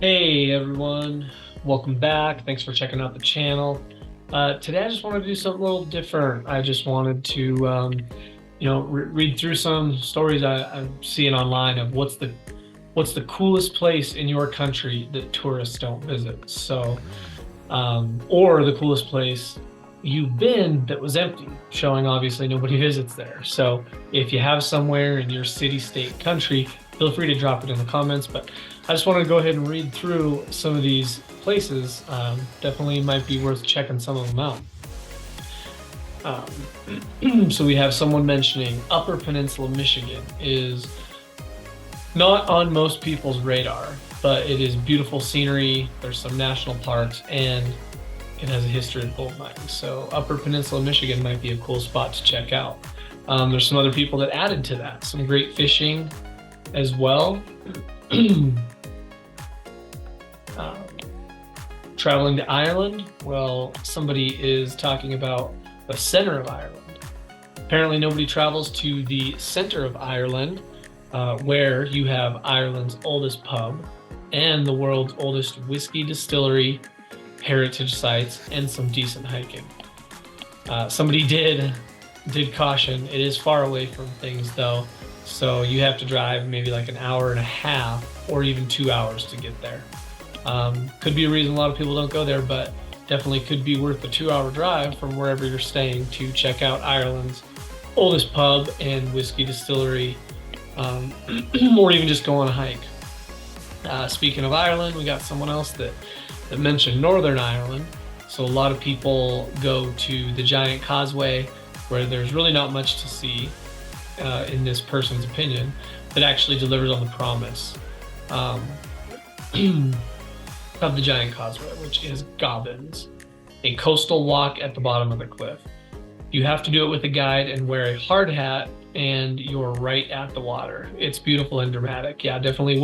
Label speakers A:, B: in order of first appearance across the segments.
A: Hey everyone, welcome back. Thanks for checking out the channel. Today I just wanted to do something a little different. I just wanted to, read through some stories I'm seeing online of what's the coolest place in your country that tourists don't visit. Or the coolest place you've been that was empty, showing obviously nobody visits there. So if you have somewhere in your city, state, country, feel free to drop it in the comments. But I just want to go ahead and read through some of these places. Definitely might be worth checking some of them out. So we have someone mentioning Upper Peninsula, Michigan is not on most people's radar, but it is beautiful scenery. There's some national parks and it has a history of gold mining. So Upper Peninsula, Michigan might be a cool spot to check out. There's some other people that added to that. Some great fishing as well. Traveling to Ireland, well, somebody is talking about the center of Ireland. Apparently nobody travels to the center of Ireland, where you have Ireland's oldest pub and the world's oldest whiskey distillery, heritage sites, and some decent hiking. Somebody did caution, it is far away from things though, so you have to drive maybe like an hour and a half or even 2 hours to get there. Could be a reason a lot of people don't go there, but definitely could be worth the 2-hour drive from wherever you're staying to check out Ireland's oldest pub and whiskey distillery, or even just go on a hike. Speaking of Ireland, we got someone else that mentioned Northern Ireland. So a lot of people go to the Giant Causeway, where there's really not much to see, in this person's opinion, that actually delivers on the promise of the Giant Causeway, which is Gobbins, a coastal walk at the bottom of the cliff. You have to do it with a guide and wear a hard hat, and you're right at the water. It's beautiful and dramatic. Yeah, definitely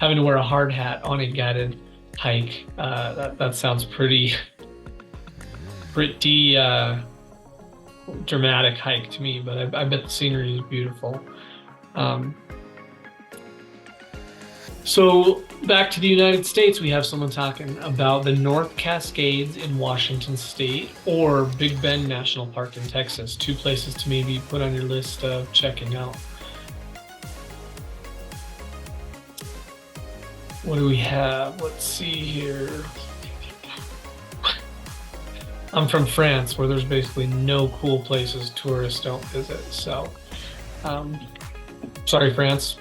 A: having to wear a hard hat on a guided hike. That sounds pretty dramatic hike to me, but I bet the scenery is beautiful. So back to the United States, we have someone talking about the North Cascades in Washington State or Big Bend National Park in Texas. Two places to maybe put on your list of checking out. What do we have? Let's see here. I'm from France, where there's basically no cool places tourists don't visit. So, sorry, France.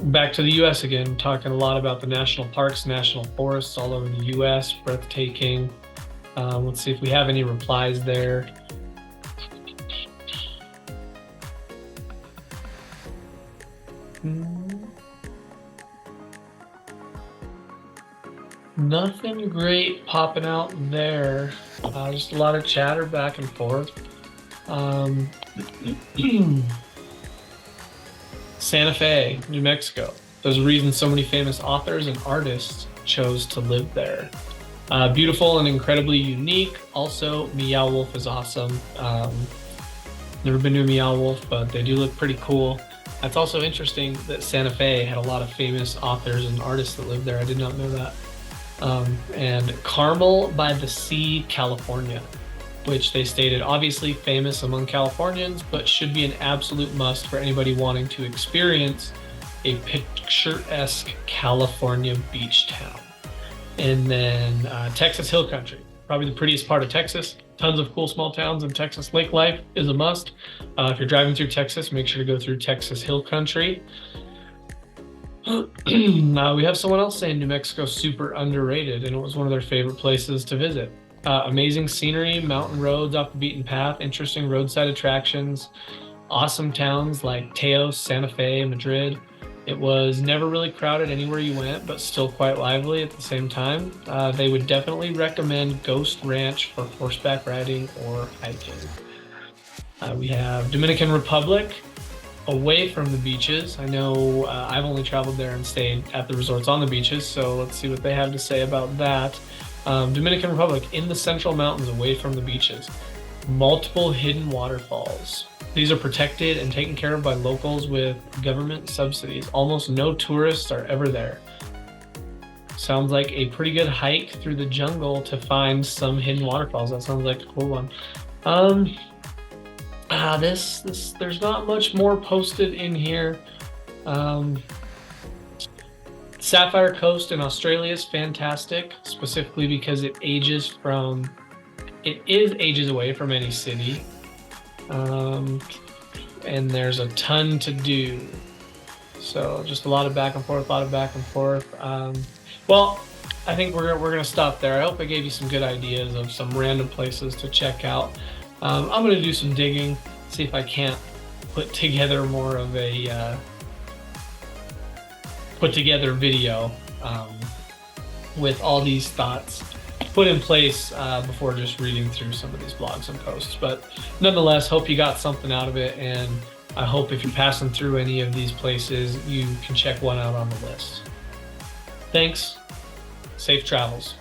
A: Back to the US again, talking a lot about the national parks, national forests all over the US, breathtaking. Let's see if we have any replies there. Nothing great popping out there. Just a lot of chatter back and forth. Santa Fe, New Mexico. There's a reason so many famous authors and artists chose to live there. Beautiful and incredibly unique. Also, Meow Wolf is awesome. Never been to a Meow Wolf, but they do look pretty cool. It's also interesting that Santa Fe had a lot of famous authors and artists that lived there. I did not know that. And Carmel by the Sea, California, which they stated obviously famous among Californians, but should be an absolute must for anybody wanting to experience a picturesque California beach town. And then Texas Hill Country, probably the prettiest part of Texas. Tons of cool small towns in Texas. Lake life is a must. If you're driving through Texas, make sure to go through Texas Hill Country. We have someone else saying New Mexico's super underrated, and it was one of their favorite places to visit. Amazing scenery, mountain roads off the beaten path, interesting roadside attractions, awesome towns like Teos, Santa Fe, Madrid. It was never really crowded anywhere you went, but still quite lively at the same time. They would definitely recommend Ghost Ranch for horseback riding or hiking. We have Dominican Republic, away from the beaches. I know I've only traveled there and stayed at the resorts on the beaches, so let's see what they have to say about that. Dominican Republic, in the Central Mountains, away from the beaches. Multiple hidden waterfalls. These are protected and taken care of by locals with government subsidies. Almost no tourists are ever there. Sounds like a pretty good hike through the jungle to find some hidden waterfalls. That sounds like a cool one. There's not much more posted in here. Sapphire Coast in Australia is fantastic, specifically because it is ages away from any city. And there's a ton to do. So just a lot of back and forth, well, I think we're gonna stop there. I hope I gave you some good ideas of some random places to check out. I'm gonna do some digging, see if I can't put together more of a put together video with all these thoughts put in place before just reading through some of these blogs and posts. But nonetheless, hope you got something out of it, and I hope if you're passing through any of these places, you can check one out on the list. Thanks. Safe travels.